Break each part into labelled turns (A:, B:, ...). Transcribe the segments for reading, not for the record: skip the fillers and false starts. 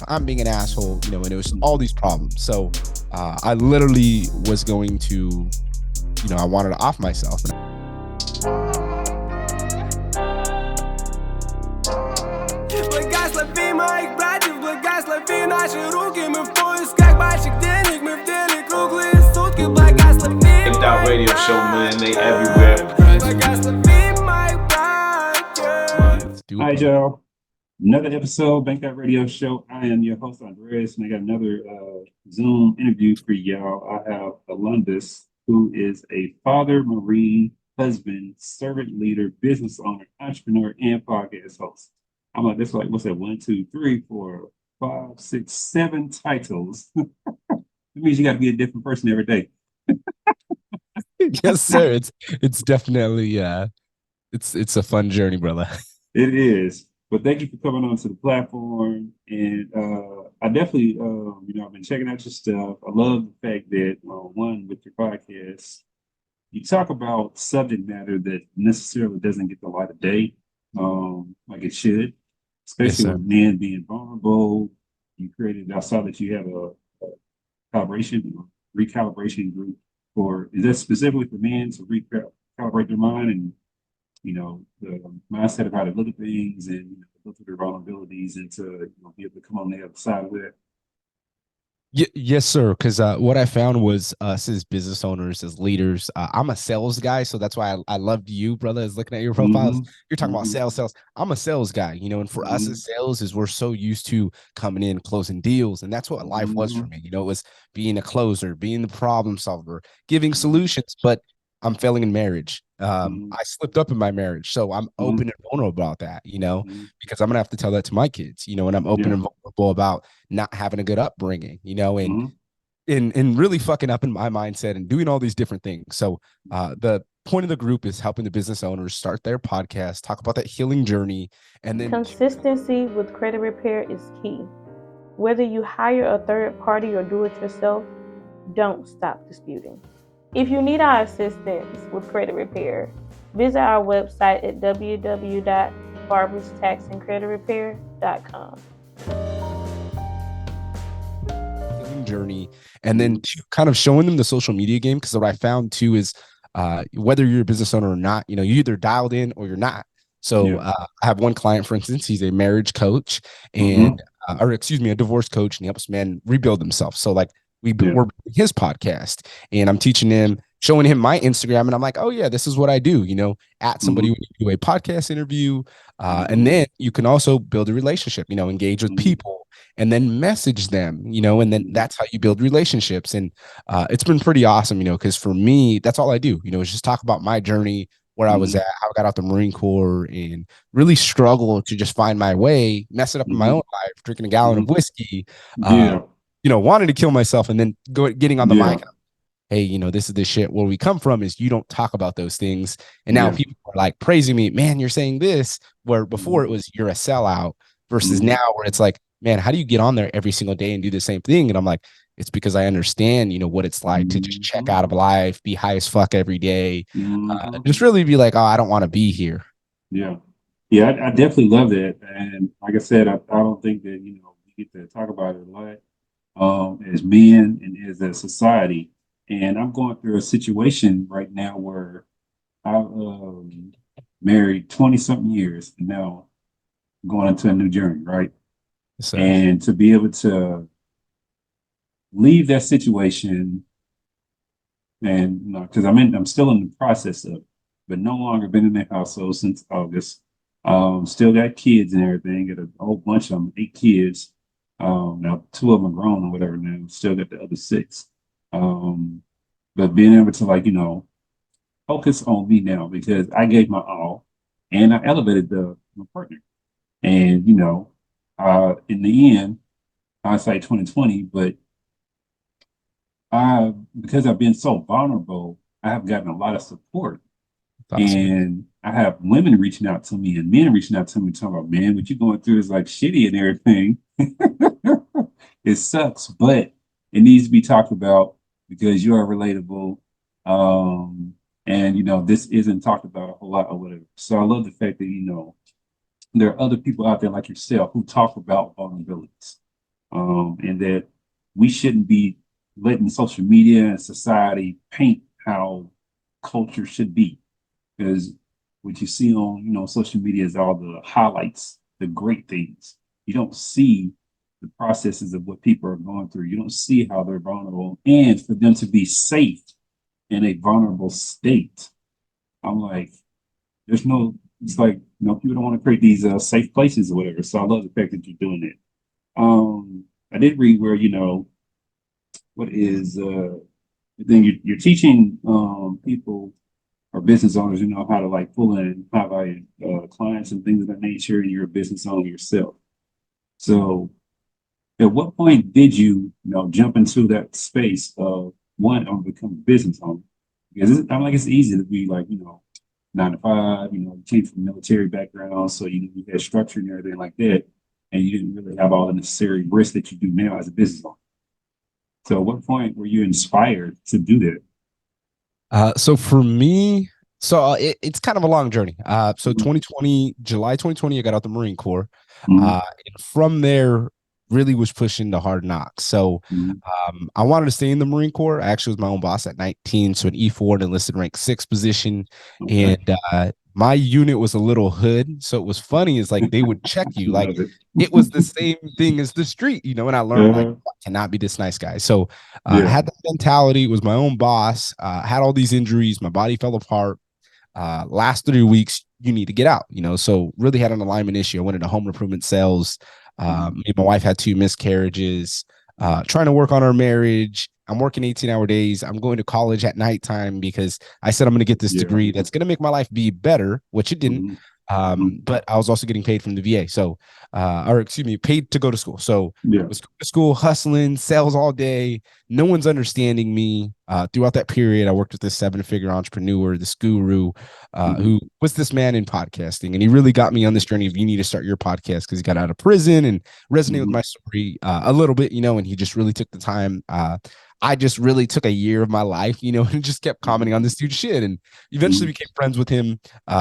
A: I'm being an asshole, and it was all these problems. So I literally was going to, I wanted to off myself.
B: Radio show, man, they everywhere.
C: Hi, Joe. Another episode, Bank Out Radio Show. I am your host, Andres, and I got another Zoom interview for y'all. I have Alundas, who is a father, Marine, husband, servant leader, business owner, entrepreneur, and podcast host. I'm like, that's like, what's that? 1, 2, 3, 4, 5, 6, 7 titles. It means you got to be a different person every day.
A: Yes, sir. It's definitely it's a fun journey, brother.
C: It is. But thank you for coming onto the platform. And I definitely, I've been checking out your stuff. I love the fact that, one, with your podcast, you talk about subject matter that necessarily doesn't get the light of day, like it should, especially with men being vulnerable. You created, I saw that you have a calibration, recalibration group for, is that specifically for men to recalibrate their mind and the mindset of how to look at things and look at their vulnerabilities and to be able to come on the other side of it.
A: Yes, sir. Because what I found was us as business owners, as leaders, I'm a sales guy. So that's why I loved you, brother, is looking at your profiles. You're talking about sales. I'm a sales guy, and for us as sales is we're so used to coming in, closing deals. And that's what life was for me. It was being a closer, being the problem solver, giving solutions. But I'm failing in marriage. I slipped up in my marriage. So I'm open and vulnerable about that, because I'm going to have to tell that to my kids, and I'm open and vulnerable about not having a good upbringing, and really fucking up in my mindset and doing all these different things. So the point of the group is helping the business owners start their podcast, talk about that healing journey. And then
D: consistency with credit repair is key. Whether you hire a third party or do it yourself, don't stop disputing. If you need our assistance with credit repair, visit our website at www.barberstaxandcreditrepair.com.
A: Journey, and then kind of showing them the social media game, because what I found too is whether you're a business owner or not, you either dialed in or you're not. So I have one client, for instance, he's a marriage coach and a divorce coach, and he helps men rebuild themselves. So like we're his podcast, and I'm teaching him, showing him my Instagram, and I'm like, oh yeah, this is what I do, at somebody when you do a podcast interview, and then you can also build a relationship, engage with people and then message them, and then that's how you build relationships. And it's been pretty awesome, because for me, that's all I do, is just talk about my journey, where I was at, how I got out the Marine Corps, and really struggle to just find my way, mess it up in my own life, drinking a gallon of whiskey, wanting to kill myself, and then getting on the mic. Hey, this is the shit. Where we come from is you don't talk about those things. And now people are like praising me, man, you're saying this, where before it was you're a sellout, versus now where it's like, man, how do you get on there every single day and do the same thing? And I'm like, it's because I understand, what it's like to just check out of life, be high as fuck every day, just really be like, oh, I don't want to be here.
C: Yeah. Yeah, I definitely love that. And like I said, I don't think that, we get to talk about it a lot as men and as a society. And I'm going through a situation right now where I've married 20 something years and now going into a new journey, right? So, and to be able to leave that situation, and because I'm still in the process of, but no longer been in that household since August. Still got kids and everything. Got a whole bunch of them, 8 kids. Now 2 of them are grown or whatever now. Still got the other 6. But being able to focus on me now, because I gave my all and I elevated my partner. And in the end, hindsight 2020, but because I've been so vulnerable, I have gotten a lot of support. Awesome. And I have women reaching out to me and men reaching out to me talking about, man, what you're going through is like shitty and everything. It sucks, but it needs to be talked about because you are relatable. And this isn't talked about a whole lot or whatever. So I love the fact that, there are other people out there like yourself who talk about vulnerabilities. and that we shouldn't be letting social media and society paint how culture should be. Because what you see on, social media is all the highlights, the great things. You don't see the processes of what people are going through. You don't see how they're vulnerable, and for them to be safe in a vulnerable state. I'm like, there's no. It's like, people don't want to create these safe places or whatever. So I love the fact that you're doing it. I did read where, what is then you're teaching people or business owners, how to like pull in high value clients and things of that nature, and you're a business owner yourself. So at what point did you, jump into that space of one, or become a business owner? Because I'm like, it's easy to be like, 9 to 5, came from military background, so you had structure and everything like that, and you didn't really have all the necessary risks that you do now as a business owner. So at what point were you inspired to do that?
A: So for me, it's kind of a long journey. So
C: Mhm.
A: 2020, July 2020, I got out the Marine Corps.
C: Mhm.
A: And from there, really was pushing the hard knocks. So
C: Mhm.
A: I wanted to stay in the Marine Corps. I actually was my own boss at 19, so an E4 and enlisted rank 6 position.
C: Okay.
A: And my unit was a little hood. So it was funny, is like they would check you. Like
C: Love it.
A: it was the same thing as the street, and I learned like I cannot be this nice guy. So I
C: Yeah.
A: had that mentality, was my own boss, had all these injuries, my body fell apart. Last 3 weeks, you need to get out, so really had an alignment issue. I went into home improvement sales. Me and my wife had 2 miscarriages, trying to work on our marriage. I'm working 18-hour days. I'm going to college at nighttime because I said I'm going to get this
C: Yeah.
A: degree that's going to make my life be better, which it didn't.
C: Mhm. Mhm.
A: But I was also getting paid from the VA. So, or excuse me, paid to go to school. So
C: Yeah.
A: was going to school, hustling, sales all day. No one's understanding me. Throughout that period, I worked with this 7-figure entrepreneur, this guru,
C: Mhm.
A: who was this man in podcasting. And he really got me on this journey of, you need to start your podcast, because he got out of prison and resonated with
C: Mhm.
A: my story a little bit, and he just really took the time. I just really took a year of my life, and just kept commenting on this dude's shit, and eventually
C: Mhm.
A: became friends with him.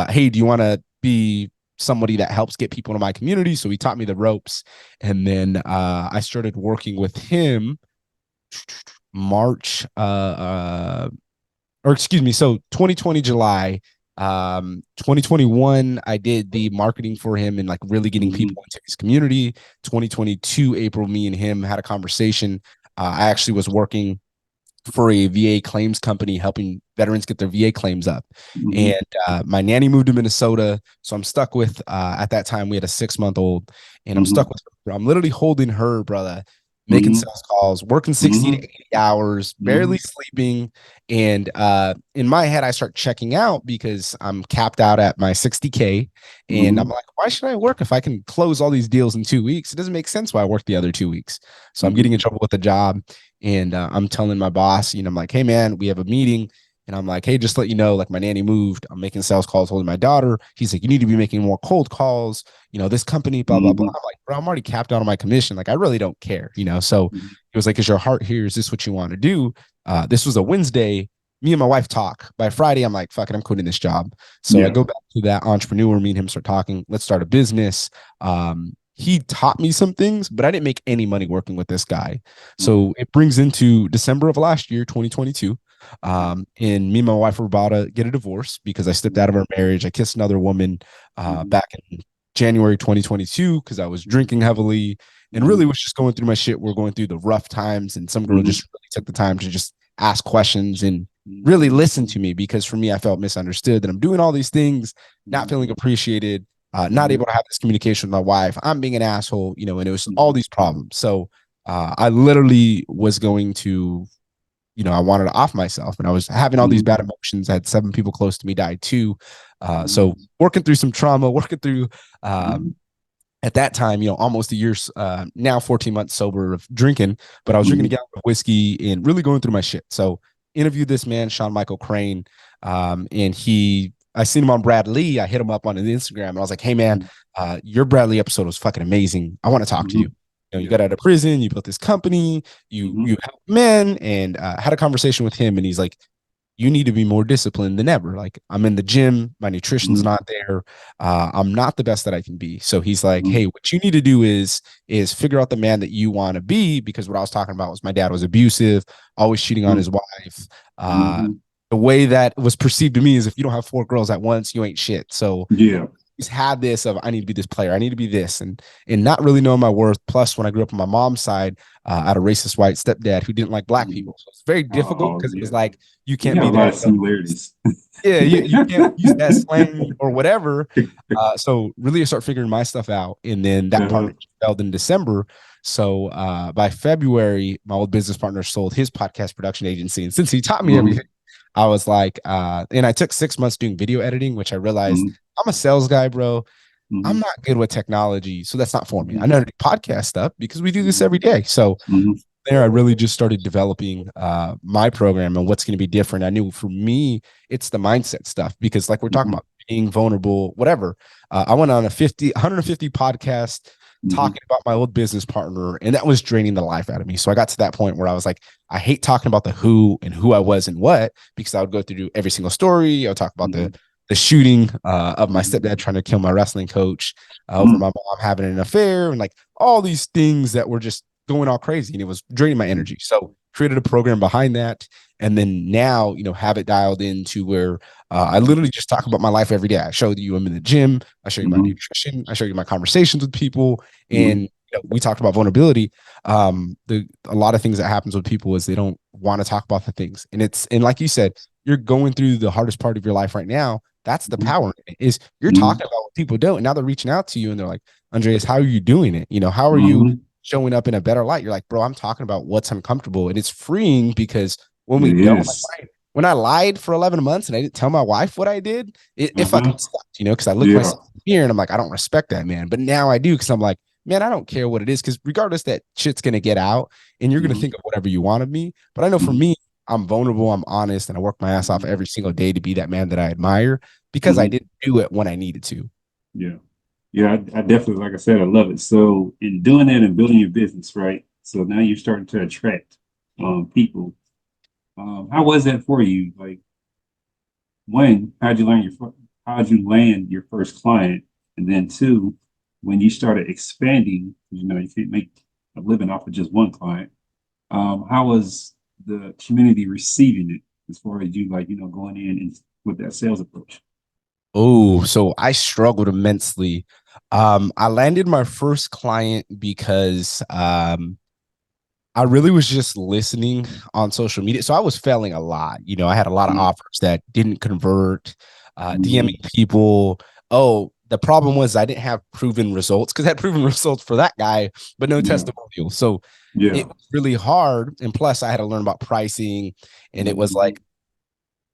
A: Hey, do you want to be somebody that helps get people into my community? So he taught me the ropes. And then I started working with him March, or excuse me, so 2020 July, 2021, I did the marketing for him and like really getting
C: Mhm.
A: people into his community. 2022 April, me and him had a conversation. I actually was working for a VA claims company, helping veterans get their VA claims up. And
C: Mhm.
A: my nanny moved to Minnesota. So I'm stuck with, at that time, we had a 6-month-old, and I'm stuck
C: Mhm.
A: with her. I'm literally holding her, brother, making
C: Mhm.
A: sales calls, working 60 to
C: Mhm.
A: 80 hours, barely
C: Mhm.
A: sleeping. And in my head, I start checking out because I'm capped out at my 60K. And I'm
C: Mhm.
A: like, why should I work if I can close all these deals in 2 weeks? It doesn't make sense why I work the other 2 weeks. So I'm
C: Mhm.
A: getting in trouble with the job. And I'm telling my boss, I'm like, hey, man, we have a meeting. And I'm like, hey, just let you know, like my nanny moved. I'm making sales calls holding my daughter. He's like, you need to be making more cold calls. This company, blah, blah, blah.
C: Mhm.
A: I'm like, bro, I'm already capped out on my commission. Like, I really don't care, So
C: Mhm.
A: he was like, is your heart here? Is this what you want to do? This was a Wednesday. Me and my wife talk. By Friday, I'm like, fuck it, I'm quitting this job. So I
C: Yeah.
A: go back to that entrepreneur, me and him start talking. Let's start a business. He taught me some things, but I didn't make any money working with this guy.
C: Mhm.
A: So it brings into December of last year, 2022. And me and my wife were about to get a divorce because I stepped out of our marriage. I kissed another woman
C: Mhm.
A: back in January 2022 because I was drinking heavily and really
C: Mhm.
A: was just going through my shit. We're going through the rough times, and some girl
C: Mhm.
A: just really took the time to just ask questions and really
C: Mhm.
A: listen to me, because for me, I felt misunderstood that I'm doing all these things, not
C: Mhm.
A: feeling appreciated, not
C: Mhm.
A: able to have this communication with my wife. I'm being an asshole, and it was all
C: Mhm.
A: these problems. So I literally was going to, I wanted to off myself, and I was having all these
C: Mhm.
A: bad emotions. I had 7 people close to me die too.
C: Mhm.
A: So working through some trauma, working through,
C: Mhm.
A: at that time, almost a year, now 14 months sober of drinking, but I was drinking a
C: Mhm.
A: gallon of whiskey and really going through my shit. So interviewed this man, Sean Michael Crane. And I seen him on Brad Lee. I hit him up on Instagram and I was like, hey man, your Brad Lee episode was fucking amazing. I want to talk to you.
C: Mhm.
A: You
C: Yeah.
A: got out of prison, you built this company, you
C: Mhm.
A: help men, and had a conversation with him. And he's like, you need to be more disciplined than ever. Like, I'm in the gym, my nutrition's
C: Mm-hmm.
A: not there. I'm not the best that I can be. So he's like,
C: Mm-hmm.
A: hey, what you need to do is figure out the man that you want to be, because what I was talking about was my dad was abusive, always cheating on his wife. Uh,
C: Mm-hmm.
A: the way that was perceived to me is, if you don't have 4 girls at once, you ain't shit. So
C: Yeah.
A: he's had this of, I need to be this player, I need to be this, and not really knowing my worth. Plus, when I grew up on my mom's side, I had a racist white stepdad who didn't like black
C: Mm-hmm.
A: people. So it's very difficult,
C: Oh,
A: because it was
C: yeah.
A: like, you
C: We
A: can't
C: have
A: be
C: a lot
A: that
C: of similarities.
A: yeah, you can't use that slang or whatever. So really I start figuring my stuff out. And then that
C: Uh-huh.
A: partnership failed in December. So by February, my old business partner sold his podcast production agency. And since he taught me
C: Mm-hmm.
A: everything, I was like, and I took 6 months doing video editing, which I realized
C: Mm-hmm.
A: I'm a sales guy, bro.
C: Mm-hmm.
A: I'm not good with technology. So that's not for me.
C: Mm-hmm.
A: I know how to do podcast stuff because we do this every day. So
C: Mm-hmm.
A: there I really just started developing my program and what's going to be different. I knew for me, it's the mindset stuff, because like we're talking
C: Mm-hmm.
A: about being vulnerable, whatever. I went on a 150 podcast
C: Mm-hmm.
A: talking about my old business partner, and that was draining the life out of me. So I got to that point where I was like, I hate talking about the who and who I was and what, because I would go through every single story. I would talk about the shooting of my stepdad trying to kill my wrestling coach, over my mom having an affair, and like all these things that were just going all crazy, and it was draining my energy. So created a program behind that. And then now, have it dialed into where I literally just talk about my life every day. I show you I'm in the gym. I show you my
C: Mm-hmm.
A: nutrition. I show you my conversations with people.
C: Mm-hmm.
A: And we talked about vulnerability. A lot of things that happens with people is they don't want to talk about the things. And like you said, you're going through the hardest part of your life right now. That's the power in it, is you're
C: Mm-hmm.
A: talking about what people don't. And now they're reaching out to you and they're like, Andreas, how are you doing it? How are you
C: Mm-hmm.
A: showing up in a better light? You're like, bro, I'm talking about what's uncomfortable. And it's freeing, because when we
C: It
A: don't,
C: is.
A: like, when I lied for 11 months and I didn't tell my wife what I did, it
C: Uh-huh.
A: fucking sucked, because I look
C: Yeah.
A: myself in the mirror and I'm like, I don't respect that man. But now I do, because I'm like, man, I don't care what it is, because regardless, that shit's going to get out and you're going to
C: Mm-hmm.
A: think of whatever you want of me. But I know for
C: Mm-hmm.
A: me, I'm vulnerable, I'm honest, and I work my ass off every single day to be that man that I admire, because I
C: Mm-hmm.
A: didn't do it when I needed to.
C: Yeah. Yeah, I definitely, like I said, I love it. So in doing that and building your business, right? So now you're starting to attract people. How was that for you? Like, how'd you land your first client? And then two, when you started expanding, you can't make a living off of just one client. How was the community receiving it as far as you going in and with that sales approach?
A: Oh, so I struggled immensely. I landed my first client because I really was just listening on social media. So I was failing a lot. I had a lot of
C: Mm-hmm.
A: offers that didn't convert,
C: Mm-hmm.
A: DMing people. Oh, the problem was I didn't have proven results, because I had proven results for that guy, but no
C: Yeah.
A: testimonial. So
C: Yeah.
A: it was really hard. And plus, I had to learn about pricing. And it was
C: Mm-hmm.
A: like,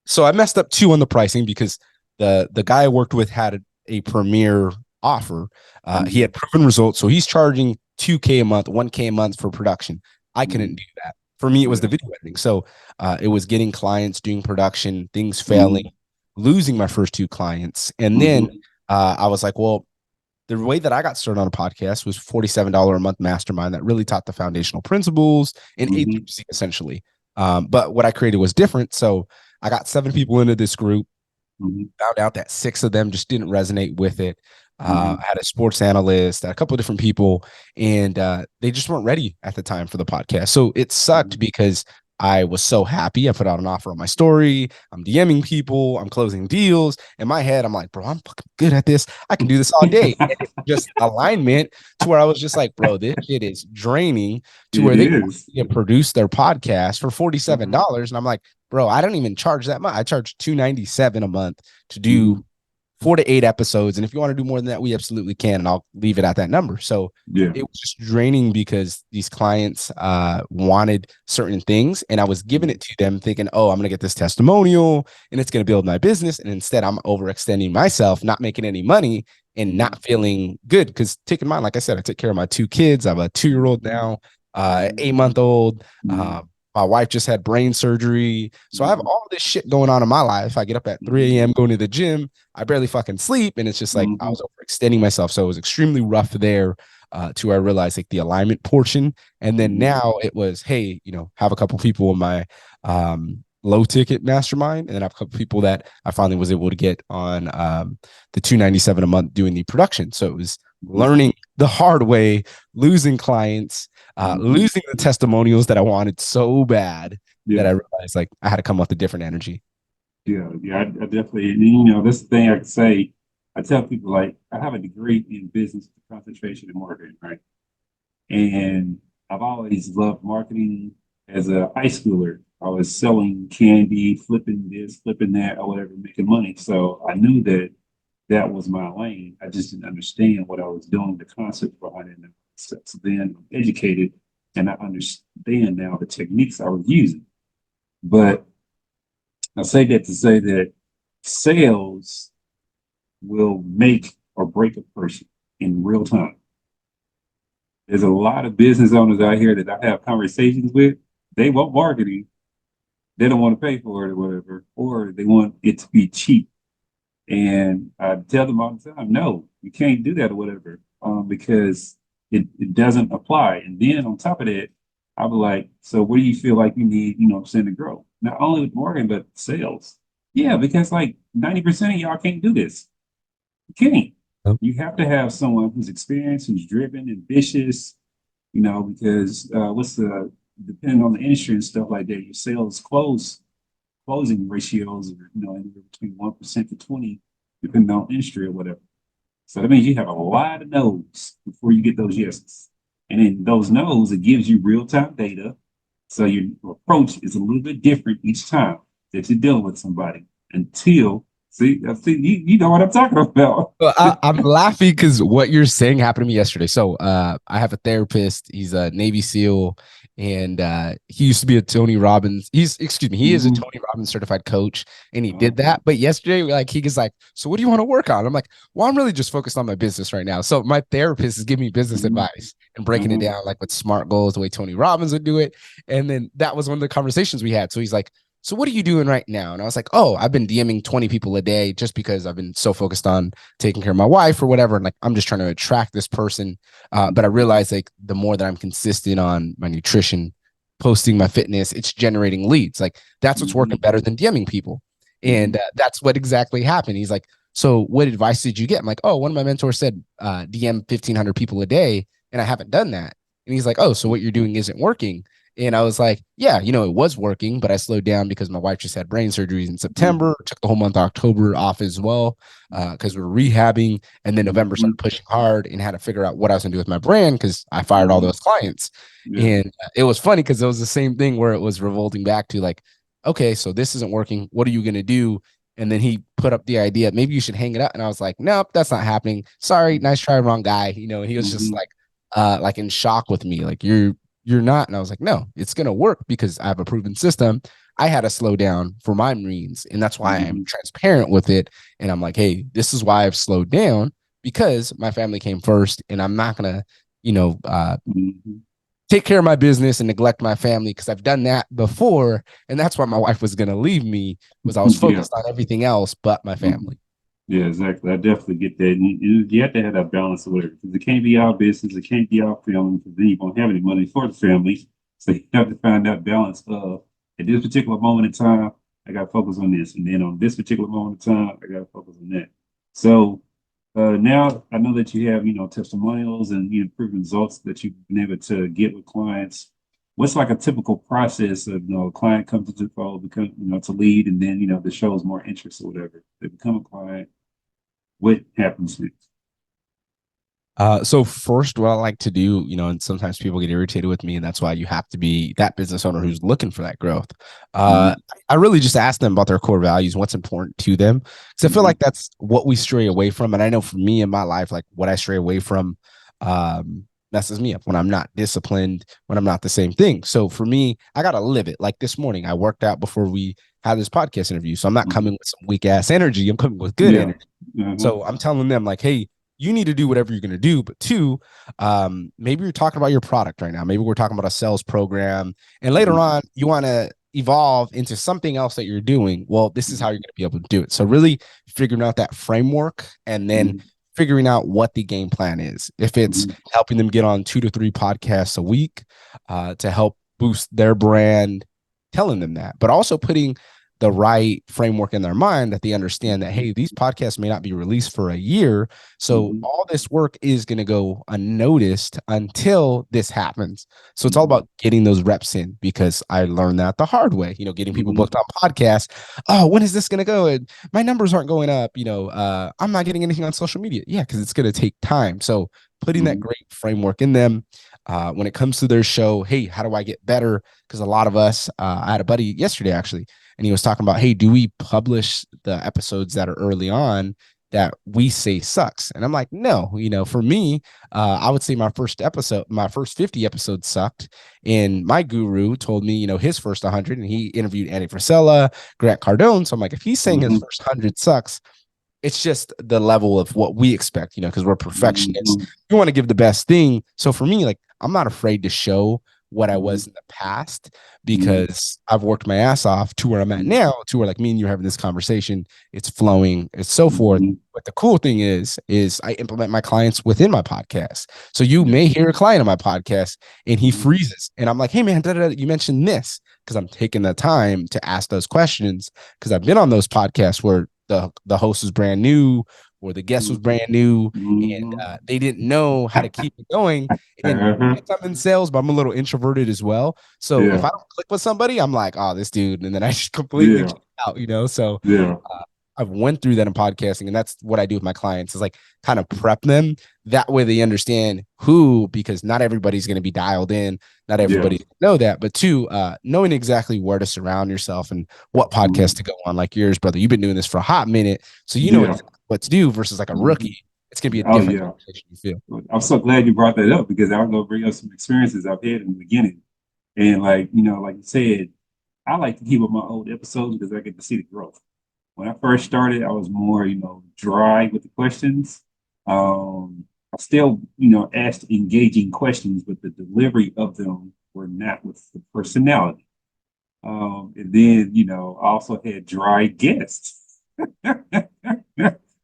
A: so I messed up too on the pricing, because the guy I worked with had a premier offer. He had proven results, so he's charging 2K a month, 1K a month for production. I couldn't do that. For me, it was
C: Yeah.
A: the video editing. So it was getting clients, doing production, things failing,
C: Mm-hmm.
A: losing my first 2 clients. And then
C: Mm-hmm.
A: I was like, well, the way that I got started on a podcast was $47 a month mastermind that really taught the foundational principles and A
C: Mm-hmm.
A: through Z essentially. But what I created was different. So I got 7 people into this group,
C: Mm-hmm.
A: found out that 6 of them just didn't resonate with it.
C: Mm-hmm.
A: I had a sports analyst, a couple of different people, and they just weren't ready at the time for the podcast. So it sucked, because I was so happy. I put out an offer on my story. I'm DMing people. I'm closing deals. In my head, I'm like, bro, I'm fucking good at this. I can do this all day. And it's just alignment to where I was just like, bro, this shit is draining, to
C: It
A: where they
C: is.
A: produce their podcast for $47. And I'm like, bro, I don't even charge that much. I charge $297 a month to
C: Mm-hmm.
A: do 4 to 8 episodes. And if you want to do more than that, we absolutely can. And I'll leave it at that number. So
C: Yeah.
A: it was just draining, because these clients wanted certain things, and I was giving it to them thinking, oh, I'm going to get this testimonial and it's going to build my business. And instead, I'm overextending myself, not making any money and not feeling good. Because take in mind, like I said, I took care of my 2 kids. I have a 2-year-old now, 8-month-old.
C: Mm-hmm.
A: My wife just had brain surgery. So I have all this shit going on in my life. I get up at 3 a.m. going to the gym. I barely fucking sleep. And it's just like I
C: Mm-hmm.
A: was overextending myself. So it was extremely rough there, to where I realized like the alignment portion. And then now it was, hey, have a couple people in my low ticket mastermind, and then I have a couple people that I finally was able to get on the $297 a month doing the production. So it was learning the hard way, losing clients, losing the testimonials that I wanted so bad that I realized like I had to come up with a different energy.
C: I definitely, and this thing I can say, I tell people like I have a degree in business concentration in marketing, right? And I've always loved marketing as a high schooler. I was selling candy, flipping this, flipping that, or whatever, making money. So I knew that that was my lane. I just didn't understand what I was doing, the concept behind it. So then I'm educated and I understand now the techniques I was using. But I say that to say that sales will make or break a person in real time. There's a lot of business owners out here that I have conversations with. They want marketing. They don't want to pay for it or whatever, or they want it to be cheap. And I tell them all the time, no, you can't do that or whatever, because it doesn't apply. And then on top of that, I'll be like, so what do you feel like you need, to grow? Not only with marketing, but sales. Yeah, because like 90% of y'all can't do this. You can't.
A: Nope.
C: You have to have someone who's experienced, who's driven, ambitious, because depending on the industry and stuff like that, your closing ratios are, anywhere between 1% to 20, depending on industry or whatever. So that means you have a lot of no's before you get those yeses. And in those no's, it gives you real-time data. So your approach is a little bit different each time that you're dealing with somebody until you know what I'm talking about.
A: Well, I'm laughing because what you're saying happened to me yesterday. So I have a therapist. He's a Navy SEAL, and he used to be a Tony Robbins. He is a Tony Robbins certified coach, and he did that. But yesterday, he was like, "So what do you want to work on?" I'm like, "Well, I'm really just focused on my business right now." So my therapist is giving me business advice and breaking it down like with SMART goals, the way Tony Robbins would do it. And then that was one of the conversations we had. So he's like, "So what are you doing right now?" And I was like, "Oh, I've been DMing 20 people a day just because I've been so focused on taking care of my wife or whatever. And like, I'm just trying to attract this person." But I realized like the more that I'm consistent on my nutrition, posting my fitness, it's generating leads. Like that's what's working better than DMing people. And that's what exactly happened. He's like, "So what advice did you get?" I'm like, "Oh, one of my mentors said, DM 1,500 people a day. And I haven't done that." And he's like, "Oh, so what you're doing isn't working." And I was like, "Yeah, it was working, but I slowed down because my wife just had brain surgeries in September, took the whole month of October off as well, because we're rehabbing. And then November started pushing hard and had to figure out what I was going to do with my brand because I fired all those clients." And it was funny because it was the same thing where it was revolting back to like, "Okay, so this isn't working. What are you going to do?" And then he put up the idea, "Maybe you should hang it up." And I was like, "Nope, that's not happening. Sorry, nice try, wrong guy." And he was just like in shock with me, like, you're not. And I was like, "No, it's going to work because I have a proven system." I had to slow down for my Marines. And that's why I'm transparent with it. And I'm like, "Hey, this is why I've slowed down because my family came first. And I'm not going to, take care of my business and neglect my family because I've done that before." And that's why my wife was going to leave me, was I was focused on everything else but my family.
C: Yeah, exactly. I definitely get that. And you have to have that balance of whatever, because it can't be our business, it can't be our family, because then you won't have any money for the family. So you have to find that balance of, at this particular moment in time, I got to focus on this. And then on this particular moment in time, I got to focus on that. So now I know that you have, testimonials and proven results that you've been able to get with clients. What's like a typical process of, a client comes to the fold, become, to lead, and then, the shows more interest or whatever. They become a client. What happens next?
A: So first, what I like to do, and sometimes people get irritated with me, and that's why you have to be that business owner who's looking for that growth. I really just ask them about their core values, what's important to them, because I feel like that's what we stray away from. And I know for me in my life, like what I stray away from, messes me up when I'm not disciplined, when I'm not the same thing. So for me, I gotta live it. Like this morning, I worked out before we had this podcast interview, so I'm not coming with some weak ass energy. I'm coming with good energy. So I'm telling them like, "Hey, you need to do whatever you're going to do." But two, maybe you're talking about your product right now. Maybe we're talking about a sales program. And later on, you want to evolve into something else that you're doing. Well, this is how you're going to be able to do it. So really figuring out that framework and then figuring out what the game plan is. If it's helping them get on 2 to 3 podcasts a week to help boost their brand, telling them that, but also putting the right framework in their mind that they understand that, hey, these podcasts may not be released for a year. So all this work is going to go unnoticed until this happens. So it's all about getting those reps in, because I learned that the hard way, getting people booked on podcasts. Oh, when is this going to go? And my numbers aren't going up. I'm not getting anything on social media. Yeah, because it's going to take time. So putting that great framework in them. When it comes to their show, hey, how do I get better? Because a lot of us, I had a buddy yesterday actually, and he was talking about, hey, do we publish the episodes that are early on that we say sucks? And I'm like, no, for me, I would say my first 50 episodes sucked. And my guru told me, his first 100, and he interviewed Andy Frisella, Grant Cardone. So I'm like, if he's saying his first 100 sucks, it's just the level of what we expect, because we're perfectionists. We want to give the best thing. So for me, like, I'm not afraid to show what I was in the past, because I've worked my ass off to where I'm at now, to where like me and you are having this conversation, it's flowing, it's so forth. But the cool thing is I implement my clients within my podcast. So you may hear a client on my podcast and he freezes, and I'm like, hey man, you mentioned this, because I'm taking the time to ask those questions, because I've been on those podcasts where the host was brand new, or the guest was brand new, and they didn't know how to keep it going. And I'm in sales, but I'm a little introverted as well. So if I don't click with somebody, I'm like, oh, this dude, and then I just completely check out, So I've went through that in podcasting, and that's what I do with my clients, is like kind of prep them. That way they understand because not everybody's going to be dialed in. Not everybody know that, but two, knowing exactly where to surround yourself and what podcast to go on, like yours, brother. You've been doing this for a hot minute, so you know exactly what to do versus like a rookie. It's going to be a different conversation, you feel.
C: I'm so glad you brought that up, because I was going to bring up some experiences I've had in the beginning. And like you said, I like to keep up my old episodes because I get to see the growth. When I first started, I was more, dry with the questions. I still, asked engaging questions, but the delivery of them were not with the personality. And then, I also had dry guests.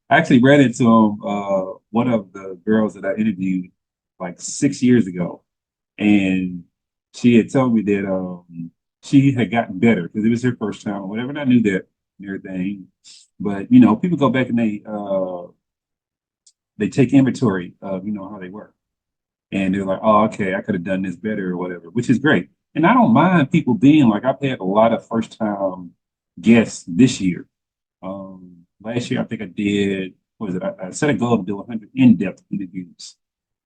C: I actually ran into one of the girls that I interviewed like 6 years ago, and she had told me that she had gotten better because it was her first time or whatever, and I knew that and everything. But people go back and they take inventory of how they work, and they're like, oh, okay, I could have done this better or whatever, which is great. And I don't mind people being like, I've had a lot of first time guests this year. Last year, I think I did, what was it? I set a goal to do 100 in-depth interviews.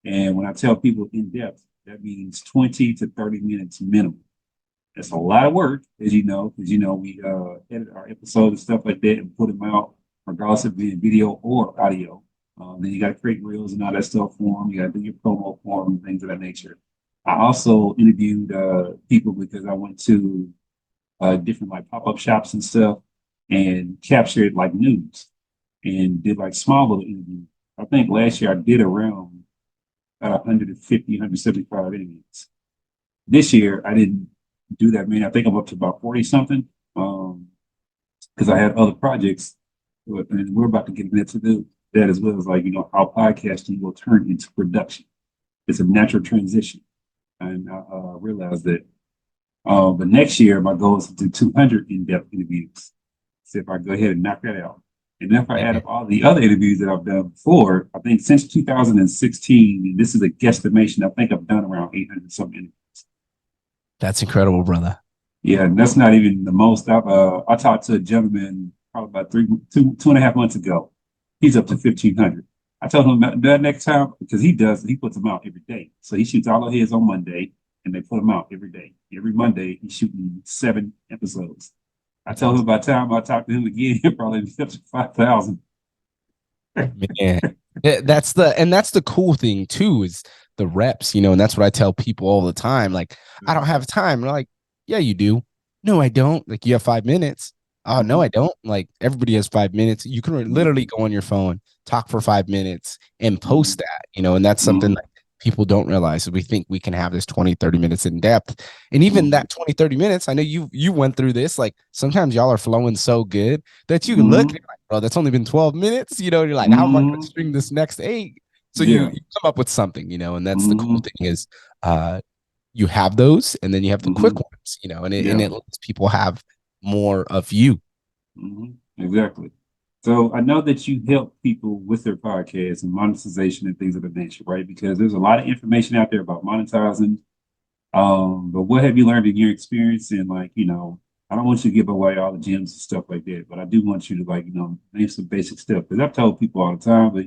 C: And when I tell people in-depth, that means 20 to 30 minutes minimum. That's a lot of work, as you know, because, we edit our episodes and stuff like that and put them out, regardless of being video or audio. Then you got to create reels and all that stuff for them. You got to do your promo for them and things of that nature. I also interviewed people because I went to different like pop-up shops and stuff and captured like news and did like small little interviews. I think last year I did around 150, 175 interviews. This year I didn't do that many. I think I'm up to about 40 something because I had other projects, and we're about to get into that as well as like, how podcasting will turn into production. It's a natural transition. And I realized that. But next year, my goal is to do 200 in-depth interviews. See if I go ahead and knock that out. And if I add up all the other interviews that I've done before, I think since 2016, and this is a guesstimation, I think I've done around 800 something interviews.
A: That's incredible, brother.
C: Yeah, and that's not even the most. I talked to a gentleman probably about two and a half months ago. He's up to 1,500. I told him that next time, because he puts them out every day. So he shoots all of his on Monday, and they put them out every day. Every Monday, he's shooting 7 episodes. I told him by the time I talk to him again, he'll probably be up to 5,000.
A: Man, that's the cool thing too, is the reps, and that's what I tell people all the time. Like, I don't have time. And they're like, yeah, you do. No, I don't. Like, you have 5 minutes. Oh, no, I don't. Like, everybody has 5 minutes. You can literally go on your phone, talk for 5 minutes and post that, and that's something that people don't realize. We think we can have this 20, 30 minutes in depth. And even that 20, 30 minutes, I know you went through this. Like, sometimes y'all are flowing so good that you look at it like, bro, that's only been 12 minutes. You're like, how am I going to string this next 8? So you come up with something, and that's the cool thing is you have those, and then you have the quick
C: Mm-hmm.
A: ones, you know, and it
C: Yeah.
A: lets people have more of you.
C: Mm-hmm. Exactly. So I know that you help people with their podcasts and monetization and things of that nature, right? Because there's a lot of information out there about monetizing. But what have you learned in your experience? And like, I don't want you to give away all the gems and stuff like that, but I do want you to like, name some basic stuff. Because I've told people all the time, but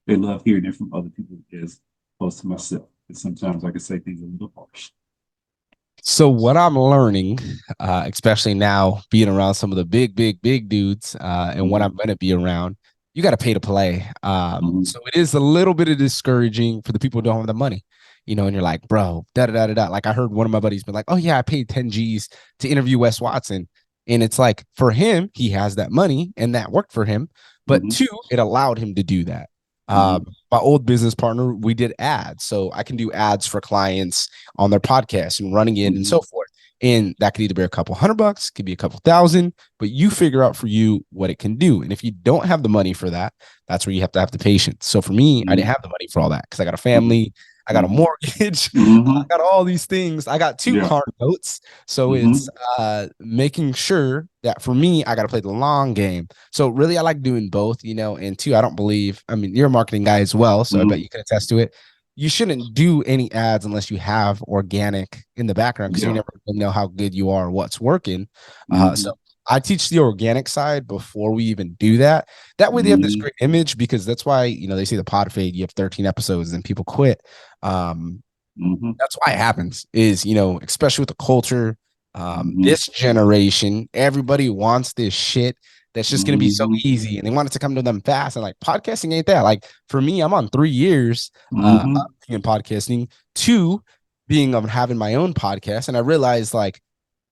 C: they love hearing it from other people as opposed to myself. Because sometimes I can say things a little harsh.
A: So what I'm learning, especially now being around some of the big dudes, and what I'm
C: Mm-hmm.
A: going to be around, you got to pay to play.
C: Mm-hmm.
A: So it is a little bit of discouraging for the people who don't have the money, you know, and you're like, bro, da da da da da. Like I heard one of my buddies be like, oh yeah, I paid 10 G's to interview Wes Watson. And it's like for him, he has that money and that worked for him. But
C: Mm-hmm.
A: two, it allowed him to do that.
C: Mm-hmm.
A: My old business partner, we did ads. So I can do ads for clients on their podcast and running it and
C: Mm-hmm.
A: so forth. And that could either be a couple $100, could be a couple thousand, but you figure out for you what it can do. And if you don't have the money for that, that's where you have to have the patience. So for me, I didn't have the money for all that because I got a
C: Mm-hmm.
A: family, I got a
C: Mm-hmm.
A: mortgage, I
C: Mm-hmm.
A: got all these things. I got two
C: Yeah.
A: car notes. So it's
C: Mm-hmm.
A: making sure that for me, I got to play the long game. So really, I like doing both, you know. And two, I don't believe, I mean, you're a marketing guy as well. So I bet
C: Mm-hmm.
A: you can attest to it. You shouldn't do any ads unless you have organic in the background because you
C: Yeah.
A: never really know how good you are, what's working. So
C: Mm-hmm.
A: I teach the organic side before we even do that. That way they have this
C: Mm-hmm.
A: great image because that's why, you know, they say the pod fade, you have 13 episodes and people quit. Um,
C: Mm-hmm.
A: that's why it happens is, you know, especially with the culture,
C: Mm-hmm.
A: this generation, everybody wants this shit that's just going to be so
C: Mm-hmm.
A: easy and they want it to come to them fast. And like podcasting ain't that. Like for me, I'm on 3 years of
C: Mm-hmm.
A: being podcasting, two being of having my own podcast. And I realized like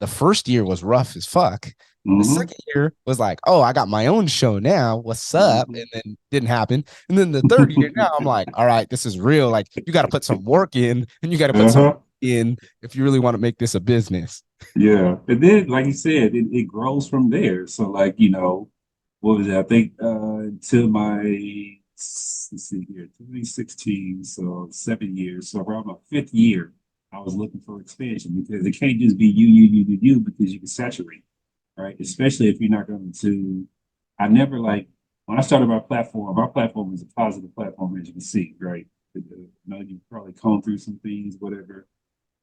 A: the first year was rough as fuck. The
C: Mm-hmm.
A: second year was like, oh, I got my own show now. What's up?
C: Mm-hmm.
A: And then didn't happen. And then the third year now, I'm like, all right, this is real. Like you got to put some work in and you got to put some
C: Uh-huh.
A: in if you really want to make this a business.
C: Yeah. And then, like you said, it grows from there. So, like, what was it? I think until let's see here, 2016, so 7 years. So around my fifth year, I was looking for expansion because it can't just be you, because you can saturate, right? Especially if you're not going to. I never like when I started my platform is a positive platform, as you can see, right? I know you probably gone through some things, whatever.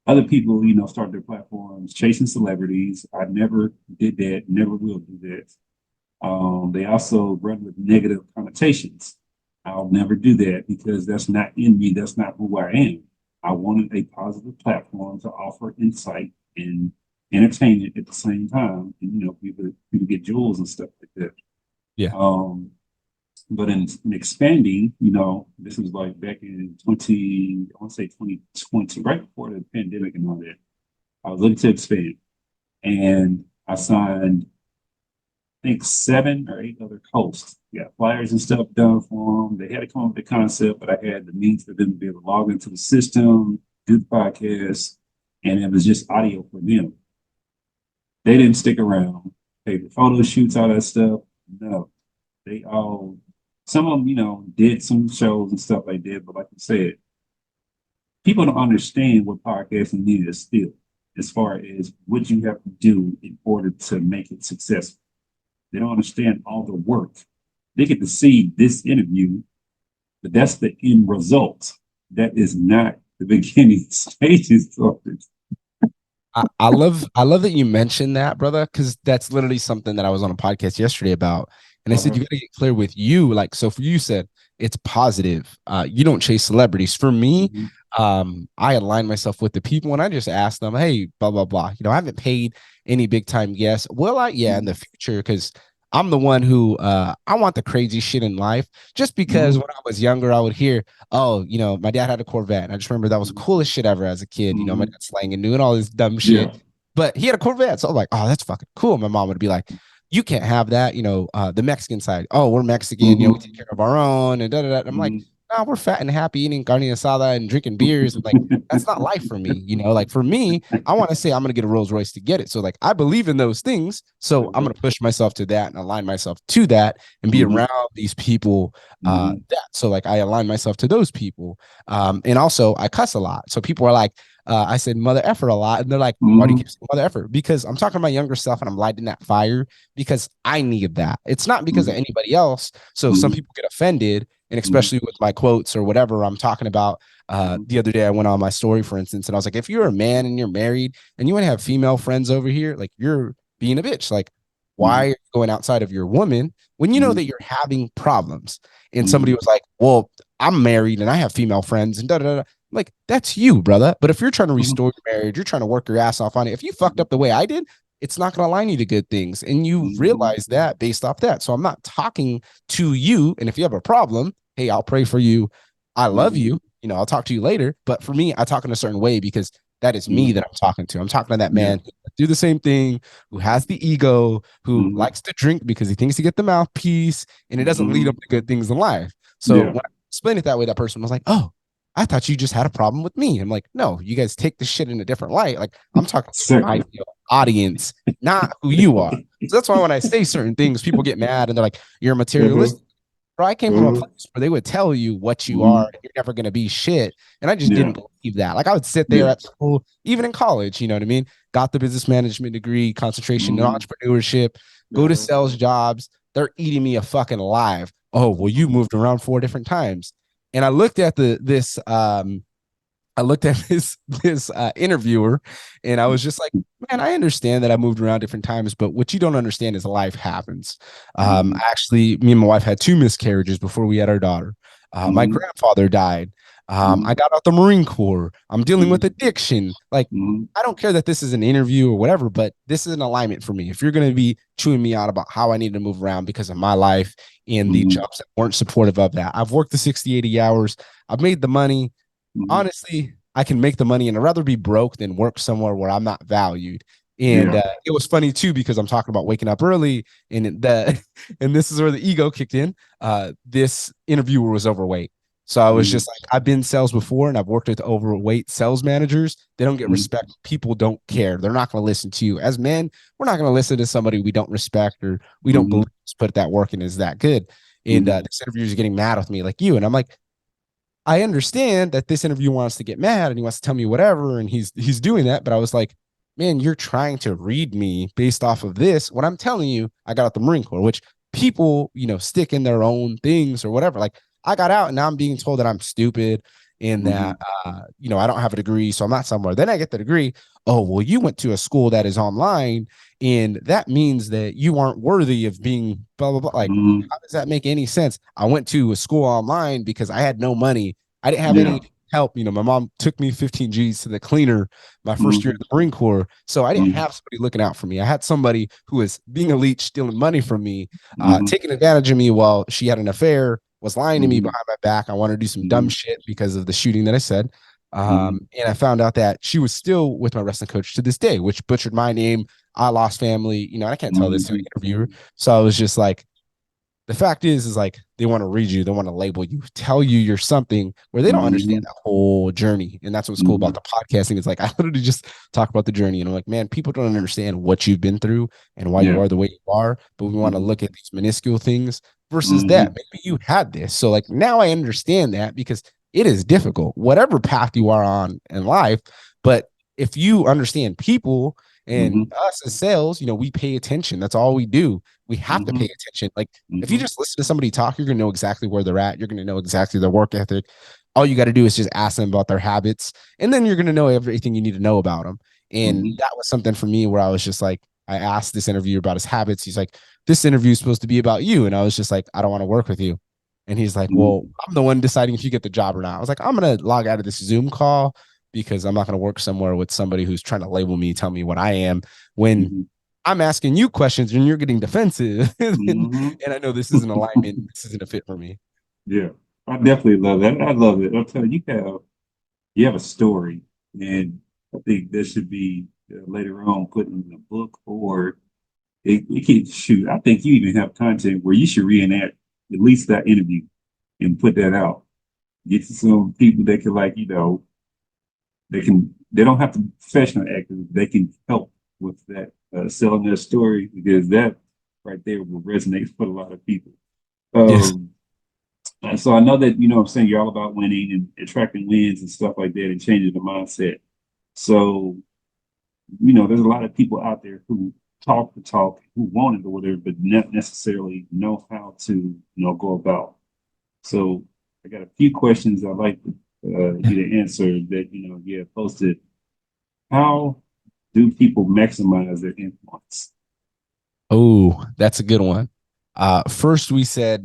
C: Other people, start their platforms chasing celebrities. I never did that, never will do that. They also run with negative connotations. I'll never do that because that's not in me. That's not who I am. I wanted a positive platform to offer insight and entertainment at the same time, and people get jewels and stuff like that.
A: Yeah.
C: But in expanding, this was like back in I want to say 2020, right before the pandemic and all that. I was looking to expand, and I signed, I think, 7 or 8 other hosts. Got flyers and stuff done for them. They had to come up with the concept, but I had the means for them to be able to log into the system, do the podcast, and it was just audio for them. They didn't stick around, pay for photo shoots, all that stuff. No, they all, some of them, did some shows and stuff like that. But like I said, people don't understand what podcasting is still, as far as what you have to do in order to make it successful. They don't understand all the work. They get to see this interview, but that's the end result. That is not the beginning stages of it.
A: I love that you mentioned that, brother, because that's literally something that I was on a podcast yesterday about. And I said,
C: Uh-huh.
A: you gotta get clear with you. Like, so for you said it's positive. You don't chase celebrities. For me,
C: Mhm.
A: I align myself with the people and I just ask them, hey, blah, blah, blah. You know, I haven't paid any big time guests. Will I? Yeah, in the future, because I'm the one who I want the crazy shit in life. Just because
C: Mhm.
A: when I was younger, I would hear, oh, you know, my dad had a Corvette. And I just remember that was the coolest shit ever as a kid. You know, my
C: Mhm.
A: dad slanging, doing all this dumb
C: Yeah.
A: shit. But he had a Corvette. So I'm like, oh, that's fucking cool. My mom would be like, you can't have that. You know, the Mexican side. Oh, we're Mexican. You know, we take
C: Mhm.
A: care of our own and da da da. I'm like,
C: Mhm.
A: nah, we're fat and happy eating carne asada and drinking beers. And like, that's not life for me. You know, like for me, I want to say I'm going to get a Rolls Royce to get it. So like, I believe in those things. So I'm going to push myself to that and align myself to that and be
C: Mhm.
A: around these people.
C: Mhm.
A: That so like I align myself to those people. And also I cuss a lot. So people are like, I said mother effer a lot. And they're like, why do you
C: Mm-hmm.
A: keep saying mother effer? Because I'm talking to my younger self and I'm lighting that fire because I need that. It's not because of anybody else. So some
C: Mm-hmm.
A: people get offended. And
C: Mm-hmm.
A: especially with my quotes or whatever I'm talking about.
C: Mm-hmm.
A: The other day I went on my story, for instance, and I was like, if you're a man and you're married and you want to have female friends over here, like you're being a bitch. Like, why are you going outside of your woman when you know
C: Mm-hmm.
A: that you're having problems? And somebody
C: Mm-hmm.
A: was like, well, I'm married and I have female friends and da da da. Like, that's you, brother. But if you're trying to
C: Mm-hmm.
A: restore your marriage, you're trying to work your ass off on it. If you fucked up the way I did, it's not going to align you to good things. And you
C: Mm-hmm.
A: realize that based off that. So I'm not talking to you. And if you have a problem, hey, I'll pray for you. I love
C: Mm-hmm.
A: you. I'll talk to you later. But for me, I talk in a certain way because that is me that I'm talking to. I'm talking to that
C: Yeah.
A: man who do the same thing, who has the ego, who
C: Mm-hmm.
A: likes to drink because he thinks to get the mouthpiece and it doesn't lead
C: Mm-hmm.
A: up to good things in life. So
C: Yeah.
A: when I explained it that way, that person was like, oh, I thought you just had a problem with me. I'm like, no, you guys take this shit in a different light. Like, I'm talking to my
C: Exactly.
A: audience, not who you are. So that's why when I say certain things, people get mad and they're like, you're
C: Uh-huh.
A: materialistic. Bro, I came from a
C: Uh-huh.
A: place where they would tell you what you are
C: Mm-hmm.
A: and you're never going to be shit. And I just
C: Yeah.
A: didn't believe that. Like, I would sit there
C: Yeah.
A: at school, even in college, you know what I mean? Got the business management degree, concentration in
C: Mm-hmm.
A: entrepreneurship, go to
C: Uh-huh.
A: sales jobs. They're eating me a fucking alive. Oh, well, you moved around 4 different times. And I looked at this interviewer and I was just like, man, I understand that I moved around different times, but what you don't understand is life happens.
C: Mm-hmm.
A: Actually, me and my wife had 2 miscarriages before we had our daughter. My
C: Mm-hmm.
A: grandfather died.
C: Mm-hmm.
A: I got out the Marine Corps. I'm dealing with addiction. Like,
C: Mm-hmm.
A: I don't care that this is an interview or whatever, but this is an alignment for me. If you're going to be chewing me out about how I need to move around because of my life and the
C: Mm-hmm.
A: jobs that weren't supportive of that, I've worked the 60, 80 hours. I've made the money.
C: Mm-hmm.
A: Honestly, I can make the money and I'd rather be broke than work somewhere where I'm not valued. And
C: Yeah.
A: it was funny too because I'm talking about waking up early, and the and this is where the ego kicked in. This interviewer was overweight, so I was
C: Mm-hmm.
A: just like, I've been in sales before, and I've worked with overweight sales managers. They don't get
C: Mm-hmm.
A: respect. People don't care. They're not going to listen to you. As men, we're not going to listen to somebody we don't respect or we don't
C: Mm-hmm.
A: believe put that work in is that good. And
C: Mm-hmm.
A: this interviewer is getting mad with me like you, and I'm like, I understand that this interview wants to get mad and he wants to tell me whatever, and he's doing that. But I was like, man, you're trying to read me based off of this. When I'm telling you, I got out the Marine Corps, which people, stick in their own things or whatever. Like, I got out and now I'm being told that I'm stupid and
C: Mm-hmm.
A: that I don't have a degree, so I'm not somewhere. Then I get the degree. Oh, well, you went to a school that is online, and that means that you aren't worthy of being blah blah blah. Like,
C: Mm-hmm.
A: how does that make any sense? I went to a school online because I had no money. I didn't have
C: Yeah.
A: any help. My mom took me 15 G's to the cleaner my first year
C: Mm-hmm.
A: in the Marine Corps. So I didn't
C: Mm-hmm.
A: have somebody looking out for me. I had somebody who was being a leech, stealing money from me,
C: Mm-hmm.
A: taking advantage of me while she had an affair, was lying to me
C: Mm-hmm.
A: behind my back. I wanted to do some dumb
C: Mm-hmm.
A: shit because of the shooting that I said.
C: Mm-hmm.
A: And I found out that she was still with my wrestling coach to this day, which butchered my name. I lost family, and I can't tell this to an interviewer. So I was just like, the fact is like they want to read you, they want to label you, tell you you're something where they don't understand
C: Mm-hmm.
A: that whole journey. And that's what's cool
C: Mm-hmm.
A: about the podcasting. It's like I literally just talk about the journey, and I'm like, man, people don't understand what you've been through and why you
C: Yeah.
A: are the way you are. But we want to
C: Mm-hmm.
A: look at these minuscule things versus that.
C: Mm-hmm.
A: Maybe you had this. So like now I understand that because it is difficult, whatever path you are on in life. But if you understand people and
C: Mm-hmm.
A: us as sales, we pay attention. That's all we do. We have to pay
C: Mm-hmm.
A: attention. Like if you
C: Mm-hmm.
A: just listen to somebody talk, you're gonna know exactly where they're at. You're gonna know exactly their work ethic. All you got to do is just ask them about their habits, and then you're gonna know everything you need to know about them. And
C: Mm-hmm.
A: that was something for me where I was just like, I asked this interviewer about his habits. He's like, "This interview is supposed to be about you," and I was just like, "I don't want to work with you." And he's like, "Well,
C: Mm-hmm.
A: I'm the one deciding if you get the job or not." I was like, "I'm gonna log out of this Zoom call because I'm not gonna work somewhere with somebody who's trying to label me, tell me what I am when."
C: Mm-hmm.
A: I'm asking you questions and you're getting defensive. and,
C: Mm-hmm.
A: I know this isn't alignment. This isn't a fit for me.
C: Yeah. I definitely love that. I love it. I'll tell you, you have a story, and I think that should be later on put in a book, or it can shoot. I think you even have content where you should reenact at least that interview and put that out. Get to some people that can they don't have to be professional actors. They can help with that selling their story, because that right there will resonate with a lot of people.
A: Yes.
C: Um, so I know that, what I'm saying, you're all about winning and attracting wins and stuff like that and changing the mindset. So, there's a lot of people out there who talk the talk, who want it or whatever, but not necessarily know how to, go about. So I got a few questions I'd like you to answer that, you have posted. How do people maximize their influence?
A: Oh, that's a good one. First, we said,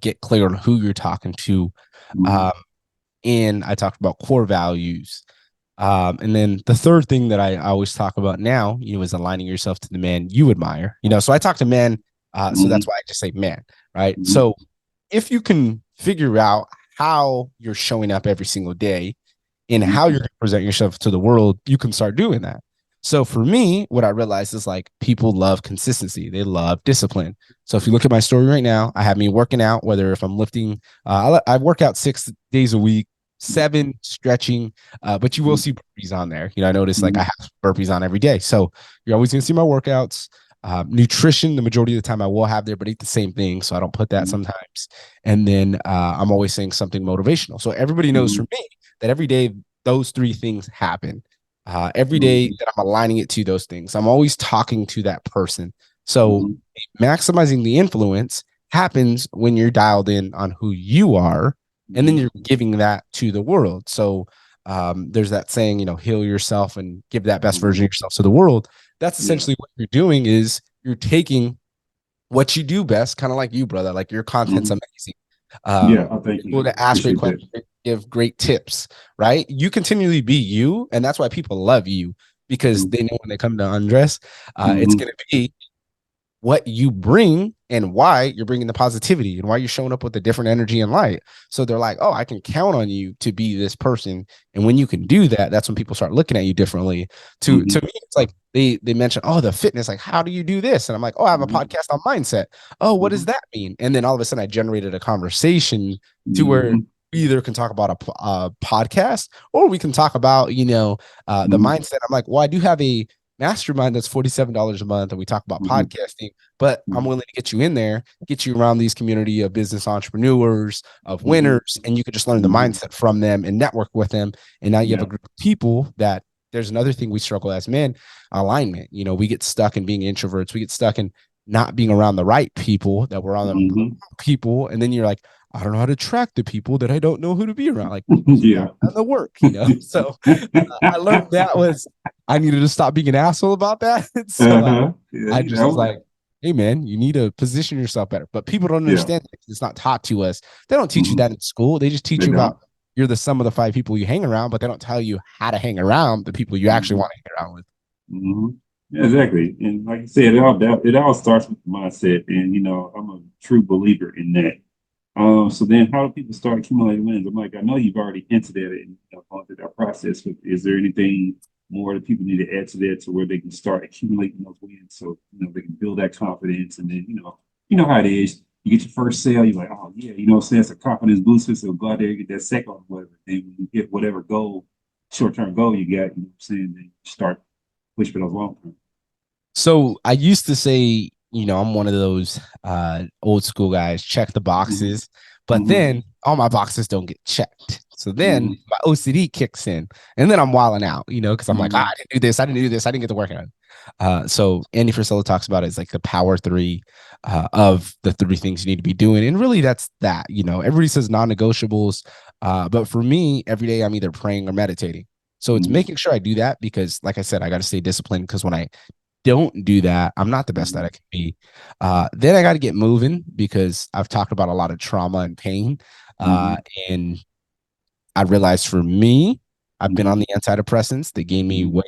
A: get clear on who you're talking to.
C: Mm-hmm.
A: Um, and I talked about core values. And then the third thing that I always talk about now, is aligning yourself to the man you admire. So I talk to men, so
C: Mm-hmm.
A: that's why I just say man, right?
C: Mm-hmm.
A: So if you can figure out how you're showing up every single day and
C: Mm-hmm.
A: how you're going to present yourself to the world, you can start doing that. So for me, what I realized is like people love consistency. They love discipline. So if you look at my story right now, I have me working out, whether if I'm lifting, I work out 6 days a week, 7 stretching, but you will see burpees on there. I notice like I have burpees on every day. So you're always going to see my workouts. Nutrition, the majority of the time I will have there, but eat the same thing. So I don't put that sometimes. And then I'm always saying something motivational. So everybody knows for me that every day those 3 things happen. Every day that I'm aligning it to those things, I'm always talking to that person. So maximizing the influence happens when you're dialed in on who you are, and then you're giving that to the world. So there's that saying, heal yourself and give that best version of yourself to the world. That's essentially what you're doing is you're taking what you do best, kind of like you, brother. Like your content's amazing.
C: Yeah, I thank
A: Able
C: you.
A: to ask great
C: Appreciate that.
A: questions, give great tips, right? You continually be you, and that's why people love you because they know when they come to undress, it's going to be what you bring and why you're bringing the positivity and why you're showing up with a different energy and light. So they're like, oh, I can count on you to be this person. And when you can do that, that's when people start looking at you differently. To me, it's like they mention, oh, the fitness, like, how do you do this? And I'm like, oh, I have a podcast on mindset. Oh, what does that mean? And then all of a sudden I generated a conversation to where we either can talk about a podcast or we can talk about, the mindset. I'm like, well, I do have a mastermind that's $47 a month, and we talk about podcasting, but I'm willing to get you in there, get you around these community of business entrepreneurs, of winners, and you could just learn the mindset from them and network with them. And now you have a group of people that there's another thing we struggle as men, alignment. We get stuck in being introverts. We get stuck in not being around the right people, that we're on the people. And then you're like, I don't know how to track the people that I don't know who to be around. Like, the work, So I learned that was I needed to stop being an asshole about that. So I just was like, hey, man, you need to position yourself better. But people don't understand that. It's not taught to us. They don't teach you that in school. They just teach you about you're the sum of the 5 people you hang around, but they don't tell you how to hang around the people you actually want to hang around with.
C: Yeah, exactly. And like you said, it all starts with the mindset. And, I'm a true believer in that. So then how do people start accumulating wins? I'm like, I know you've already hinted at it and gone through that process, but is there anything more that people need to add to that to where they can start accumulating those wins so they can build that confidence? And then how it is. You get your first sale, you're like, oh yeah, it's a confidence booster. So go out there and get that second or whatever. Then when you get whatever goal, short-term goal you got, what I'm saying, then you start push for those long term.
A: So I used to say, I'm one of those old school guys, check the boxes, but then all my boxes don't get checked. So then my OCD kicks in, and then I'm wilding out, because I'm like, I didn't do this, I didn't do this, I didn't get the work on. So Andy Frisella talks about it as like the power 3 of the 3 things you need to be doing, and really that's that. Everybody says non-negotiables, but for me, every day I'm either praying or meditating. So it's making sure I do that because, like I said, I got to stay disciplined because when I don't do that, I'm not the best that I can be. Then I got to get moving because I've talked about a lot of trauma and pain. And I realized for me, I've been on the antidepressants. They gained me weight.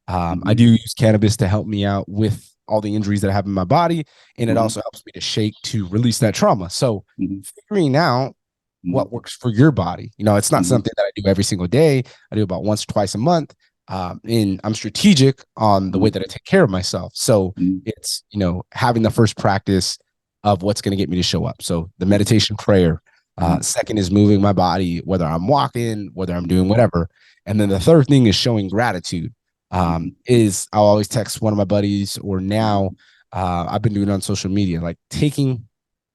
A: I do use cannabis to help me out with all the injuries that I have in my body. And it also helps me to shake to release that trauma. So figuring out what works for your body. It's not something that I do every single day. I do about once or twice a month. And I'm strategic on the way that I take care of myself. So it's, having the first practice of what's going to get me to show up. So the meditation prayer, second is moving my body, whether I'm walking, whether I'm doing whatever. And then the third thing is showing gratitude. I'll always text one of my buddies, or now I've been doing it on social media, like taking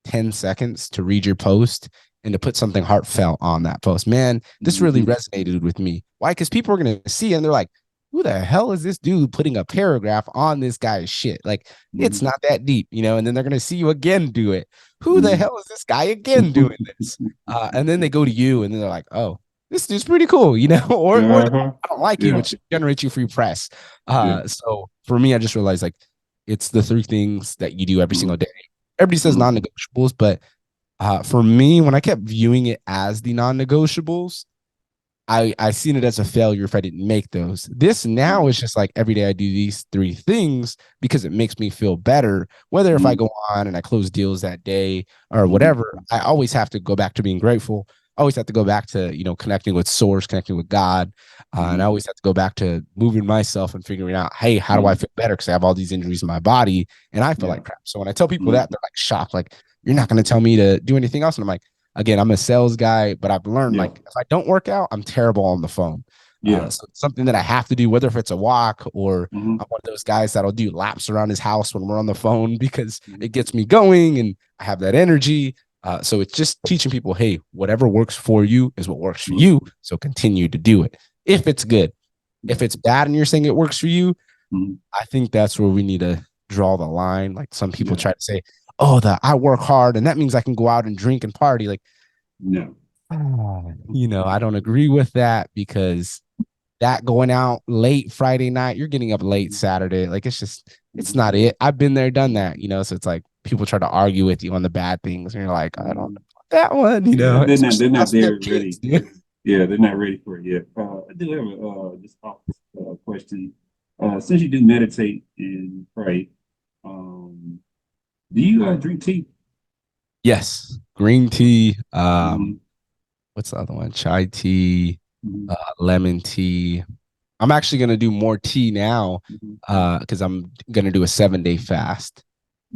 A: 10 seconds to read your post and to put something heartfelt on that post. Man, this really resonated with me. Why? Because people are going to see it and they're like, who the hell is this dude putting a paragraph on this guy's shit? Like, it's not that deep, you know, and then they're going to see you again do it. Who the hell is this guy again doing this? And then they go to you and then they're like, oh, this dude's pretty cool, you know, or I don't like you, which generates you free press. So for me, I just realized like it's the three things that you do every single day. Everybody says non-negotiables, but for me, when I kept viewing it as the non-negotiables, I seen it as a failure if I didn't make those. This now is just like every day I do these three things because it makes me feel better. Whether if I go on and I close deals that day or whatever, I always have to go back to being grateful. I always have to go back to, you know, connecting with source, connecting with God. And I always have to go back to moving myself and figuring out, hey, how do I feel better? Because I have all these injuries in my body and I feel like crap. So when I tell people that, they're like shocked, like, you're not going to tell me to do anything else. And I'm like, again, I'm a sales guy, but I've learned like if I don't work out, I'm terrible on the phone. So it's something that I have to do, whether if it's a walk or I'm one of those guys that'll do laps around his house when we're on the phone because it gets me going and I have that energy. So it's just teaching people, hey, whatever works for you is what works for you. So continue to do it if it's good. If it's bad and you're saying it works for you, I think that's where we need to draw the line. Like some people try to say, oh, I work hard and that means I can go out and drink and party. Like,
C: no,
A: you know, I don't agree with that because that going out late Friday night, you're getting up late Saturday. Like, it's not it. I've been there, done that, you know, so it's like people try to argue with you on the bad things and you're like, I don't know that one, you know,
C: they're not there ready. Yeah, they're not ready for it yet. I do have a just question. Since you do meditate and pray, do you drink tea?
A: Yes, green tea. What's the other one? Chai tea, lemon tea. I'm actually gonna do more tea now because I'm gonna do a 7-day fast.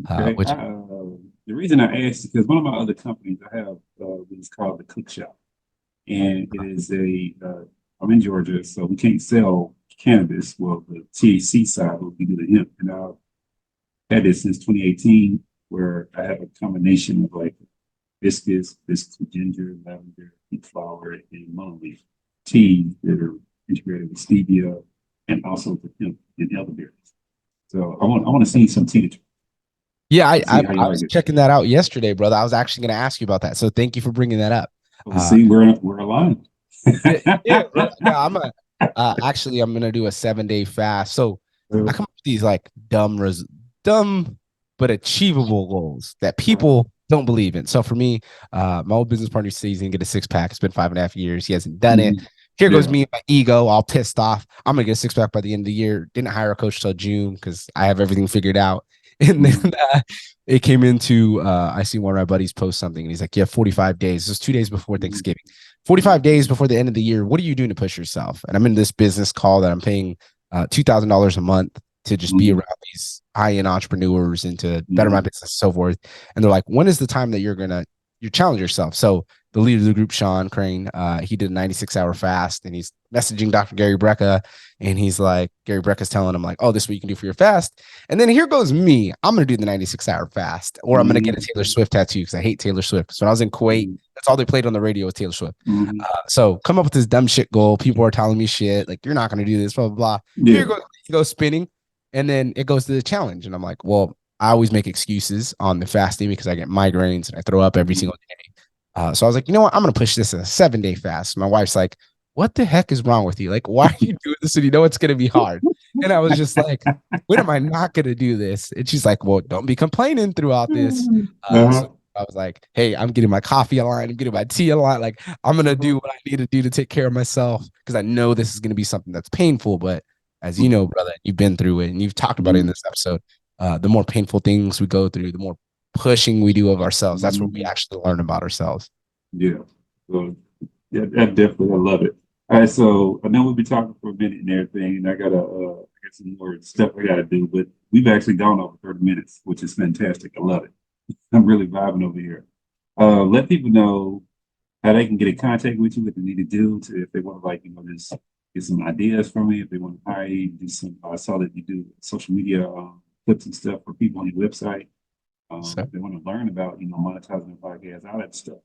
C: Okay. The reason I asked is because one of my other companies I have is called the Cook Shop, and it is I'm in Georgia, so we can't sell cannabis. Well, the THC side will be the hemp, and I've had this since 2018, where I have a combination of like biscuits with ginger, lavender, peach flower, and mullein leaf tea that are integrated with stevia and also the hemp and elderberries. So I want to see some tea.
A: Yeah, I was checking that out yesterday, brother. I was actually going to ask you about that. So thank you for bringing that up.
C: See, we're aligned.
A: Yeah, I'm actually I'm gonna do a 7-day fast. So I come up with these like dumb but achievable goals that people don't believe in. So for me, my old business partner says he's gonna get a 6-pack. It's been 5.5 years. He hasn't done it. Here goes me, my ego, all pissed off. I'm gonna get a 6-pack by the end of the year. Didn't hire a coach till June because I have everything figured out. And then it came into I see one of my buddies post something and he's like, yeah, 45 days. This is 2 days before Thanksgiving. 45 days before the end of the year. What are you doing to push yourself? And I'm in this business call that I'm paying $2,000 a month to just be around these high-end entrepreneurs and to better my business and so forth. And they're like, when is the time that you challenge yourself? So the leader of the group, Sean Crane, he did a 96-hour fast and he's messaging Dr. Gary Brecka. And he's like, Gary Brecka's telling him like, oh, this is what you can do for your fast. And then here goes me. I'm going to do the 96-hour fast, or I'm going to get a Taylor Swift tattoo because I hate Taylor Swift. So when I was in Kuwait, that's all they played on the radio was Taylor Swift. So come up with this dumb shit goal. People are telling me shit like, you're not going to do this, blah, blah, blah. Here goes spinning. And then it goes to the challenge. And I'm like, well, I always make excuses on the fasting because I get migraines and I throw up every single day. So I was like, you know what? I'm going to push this in a 7-day fast. My wife's like, what the heck is wrong with you? Like, why are you doing this? And you know it's going to be hard. And I was just like, when am I not going to do this? And she's like, well, don't be complaining throughout this. So I was like, hey, I'm getting my coffee aligned. I'm getting my tea aligned. Like, I'm going to do what I need to do to take care of myself because I know this is going to be something that's painful. But as you know, brother, you've been through it and you've talked about it in this episode. The more painful things we go through, the more pushing we do of ourselves. That's where we actually learn about ourselves.
C: Yeah. Well, yeah, definitely. I love it. All right, so I know we'll be talking for a minute and everything, and I got some more stuff I gotta do, but we've actually gone over 30 minutes, which is fantastic. I love it. I'm really vibing over here. Let people know how they can get in contact with you, what they need to do if they want to just get some ideas from me, if they want to hire you, do some. I saw that you do social media clips and stuff for people on your website. If they want to learn about monetizing their podcast, all that stuff.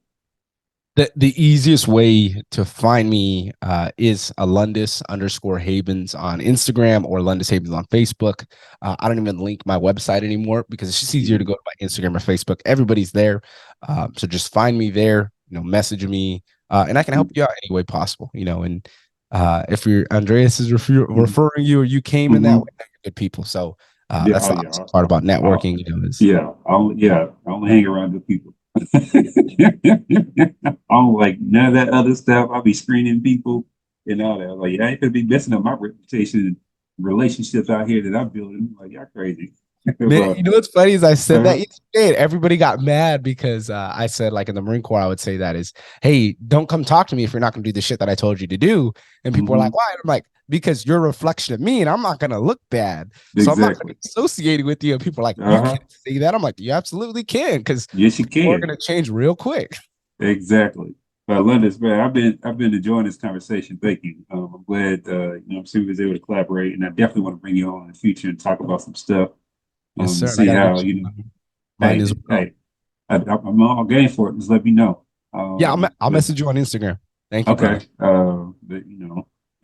A: The easiest way to find me is Alundas_Havens on Instagram or Alundas Havens on Facebook. I don't even link my website anymore because it's just easier to go to my Instagram or Facebook. Everybody's there. So just find me there, message me, and I can help you out any way possible, and if you're Andreas is referring you or you came in that way, you're good people. So
C: Yeah,
A: that's the awesome part about networking, is
C: I only hang around good people. I don't like none of that other stuff. I'll be screening people and all that. Like, I ain't gonna be messing up my reputation and relationships out here that I'm building. Like, y'all crazy.
A: man,
C: But,
A: what's funny is I said that
C: uh,
A: yesterday and everybody got mad because I said, like, in the Marine Corps, I would say that is, hey, don't come talk to me if you're not going to do the shit that I told you to do. And people are like,
C: mhm,
A: why? And I'm like, because you're a reflection of me and I'm not going to look bad. So I'm not going to
C: exactly.
A: be associated with you. And people are like, you
C: Uh-huh.
A: can't say that. I'm like, you absolutely can, because
C: Yes, you
A: people are
C: can.
A: going to change real quick.
C: Exactly. But I love this, man. I've been enjoying this conversation. Thank you. I'm glad I'm seeing we was able to collaborate, and I definitely want to bring you on in the future and talk about some stuff.
A: Yes,
C: To
A: sir. And I
C: see
A: got to
C: how
A: get you mine
C: hey,
A: as well.
C: hey, I'm all game for it. Just let me know.
A: Yeah, I'll
C: But
A: message you on Instagram. Thank you, brother.
C: okay. But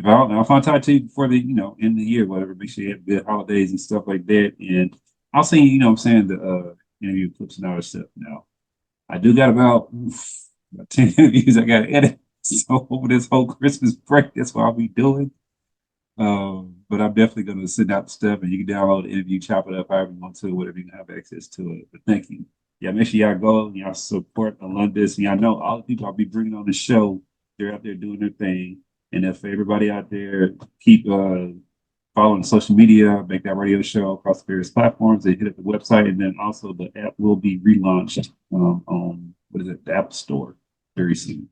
C: if I talk to you before the end of the year, whatever, make sure you have good holidays and stuff like that. And I'll send you, what I'm saying, the interview clips and all that stuff. Now, I do got about 10 interviews I got to edit. So over this whole Christmas break, that's what I'll be doing. But I'm definitely going to send out the stuff, and you can download the interview, chop it up however you want to, whatever you can have access to it. But thank you. Yeah, make sure y'all go, y'all support Alundas. And y'all know all the people I'll be bringing on the show, they're out there doing their thing. And if everybody out there keep following social media, make that radio show across the various platforms, they hit up the website, and then also the app will be relaunched on what is it, the App Store very soon.